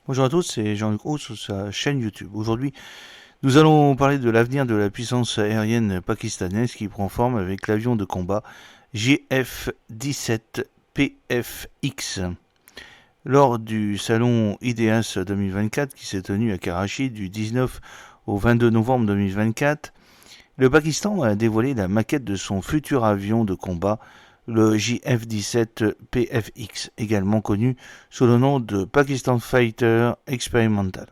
Bonjour à tous, c'est Jean-Luc Roux sur sa chaîne YouTube. Aujourd'hui, nous allons parler de l'avenir de la puissance aérienne pakistanaise qui prend forme avec l'avion de combat JF-17 PFX. Lors du salon IDEAS 2024 qui s'est tenu à Karachi du 19 au 22 novembre 2024, le Pakistan a dévoilé la maquette de son futur avion de combat, le JF-17 PFX, également connu sous le nom de Pakistan Fighter Experimental.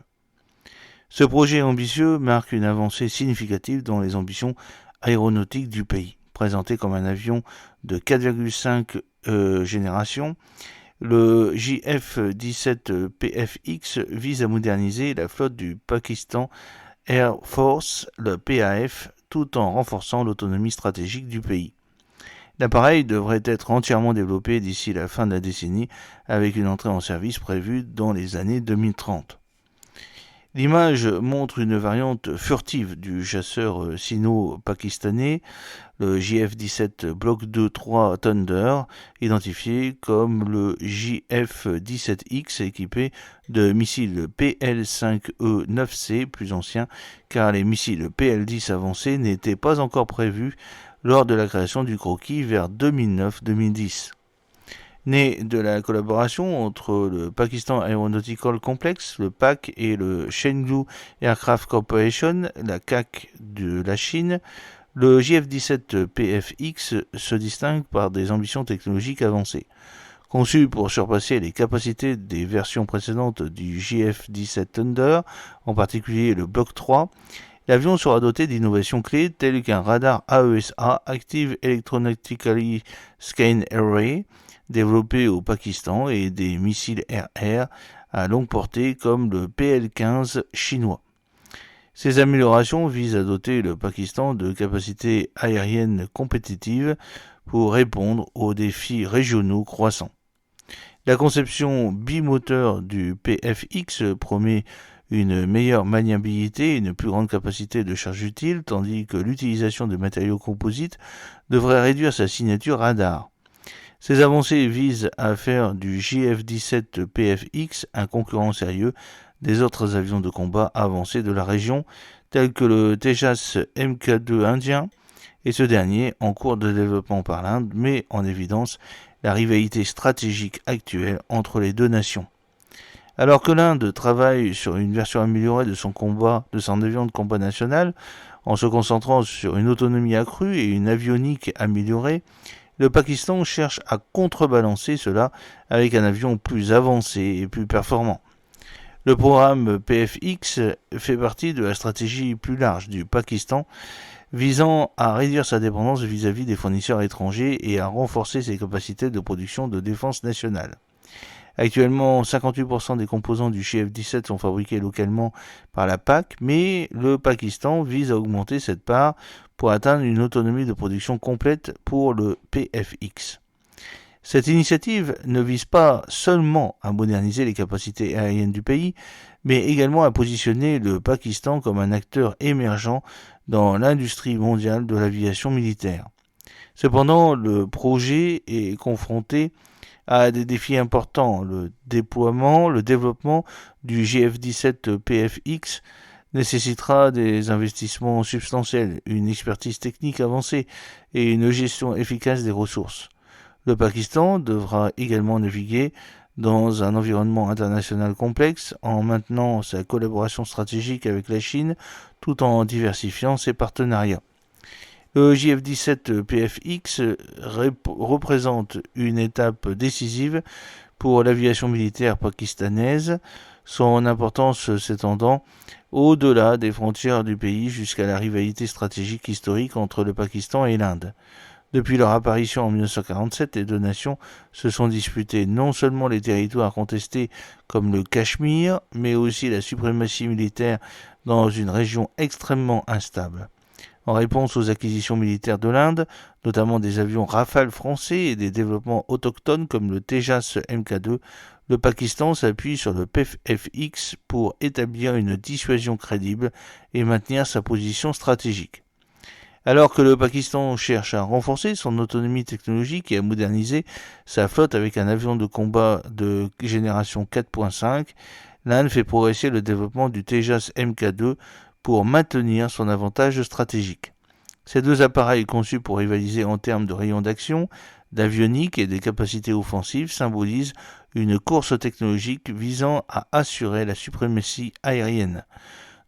Ce projet ambitieux marque une avancée significative dans les ambitions aéronautiques du pays. Présenté comme un avion de 4,5 générations, le JF-17 PFX vise à moderniser la flotte du Pakistan Air Force, le PAF, tout en renforçant l'autonomie stratégique du pays. L'appareil devrait être entièrement développé d'ici la fin de la décennie, avec une entrée en service prévue dans les années 2030. L'image montre une variante furtive du chasseur sino-pakistanais, le JF-17 Block 2-3 Thunder, identifié comme le JF-17X équipé de missiles PL-5E-9C plus anciens, car les missiles PL-10 avancés n'étaient pas encore prévus lors de la création du croquis vers 2009-2010. Né de la collaboration entre le Pakistan Aeronautical Complex, le PAC, et le Chengdu Aircraft Corporation, la CAC de la Chine, le JF-17 PFX se distingue par des ambitions technologiques avancées. Conçu pour surpasser les capacités des versions précédentes du JF-17 Thunder, en particulier le Block 3, l'avion sera doté d'innovations clés telles qu'un radar AESA, Active Electronically Scanned Array, développé au Pakistan, et des missiles air-air à longue portée comme le PL-15 chinois. Ces améliorations visent à doter le Pakistan de capacités aériennes compétitives pour répondre aux défis régionaux croissants. La conception bimoteur du PFX promet une meilleure maniabilité et une plus grande capacité de charge utile, tandis que l'utilisation de matériaux composites devrait réduire sa signature radar. Ces avancées visent à faire du JF-17 PFX un concurrent sérieux des autres avions de combat avancés de la région, tels que le Tejas Mk2 indien, et ce dernier en cours de développement par l'Inde, met en évidence la rivalité stratégique actuelle entre les deux nations. Alors que l'Inde travaille sur une version améliorée de son avion de combat national, en se concentrant sur une autonomie accrue et une avionique améliorée, le Pakistan cherche à contrebalancer cela avec un avion plus avancé et plus performant. Le programme PFX fait partie de la stratégie plus large du Pakistan visant à réduire sa dépendance vis-à-vis des fournisseurs étrangers et à renforcer ses capacités de production de défense nationale. Actuellement, 58% des composants du JF-17 sont fabriqués localement par la PAC, mais le Pakistan vise à augmenter cette part pour atteindre une autonomie de production complète pour le PFX. Cette initiative ne vise pas seulement à moderniser les capacités aériennes du pays, mais également à positionner le Pakistan comme un acteur émergent dans l'industrie mondiale de l'aviation militaire. Cependant, le projet est confronté à des défis importants. Le déploiement, le développement du JF-17 PFX nécessitera des investissements substantiels, une expertise technique avancée et une gestion efficace des ressources. Le Pakistan devra également naviguer dans un environnement international complexe en maintenant sa collaboration stratégique avec la Chine tout en diversifiant ses partenariats. Le JF-17 PFX représente une étape décisive pour l'aviation militaire pakistanaise, son importance s'étendant au-delà des frontières du pays jusqu'à la rivalité stratégique historique entre le Pakistan et l'Inde. Depuis leur apparition en 1947, les deux nations se sont disputées non seulement les territoires contestés comme le Cachemire, mais aussi la suprématie militaire dans une région extrêmement instable. En réponse aux acquisitions militaires de l'Inde, notamment des avions Rafale français et des développements autochtones comme le Tejas Mk2, le Pakistan s'appuie sur le PFX pour établir une dissuasion crédible et maintenir sa position stratégique. Alors que le Pakistan cherche à renforcer son autonomie technologique et à moderniser sa flotte avec un avion de combat de génération 4.5, l'Inde fait progresser le développement du Tejas Mk2 pour maintenir son avantage stratégique. Ces deux appareils conçus pour rivaliser en termes de rayons d'action, d'avionique et des capacités offensives symbolisent une course technologique visant à assurer la suprématie aérienne.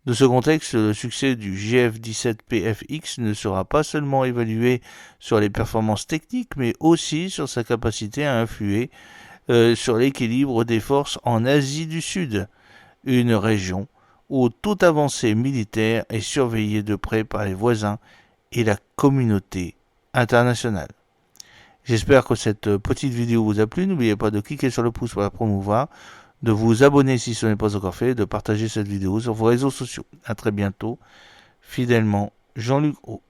De ce contexte, le succès du GF-17PFX ne sera pas seulement évalué sur les performances techniques, mais aussi sur sa capacité à influer sur l'équilibre des forces en Asie du Sud, une région où toute avancée militaire est surveillée de près par les voisins et la communauté internationale. J'espère que cette petite vidéo vous a plu. N'oubliez pas de cliquer sur le pouce pour la promouvoir, de vous abonner si ce n'est pas encore fait, de partager cette vidéo sur vos réseaux sociaux. A très bientôt. Fidèlement, Jean-Luc Roux.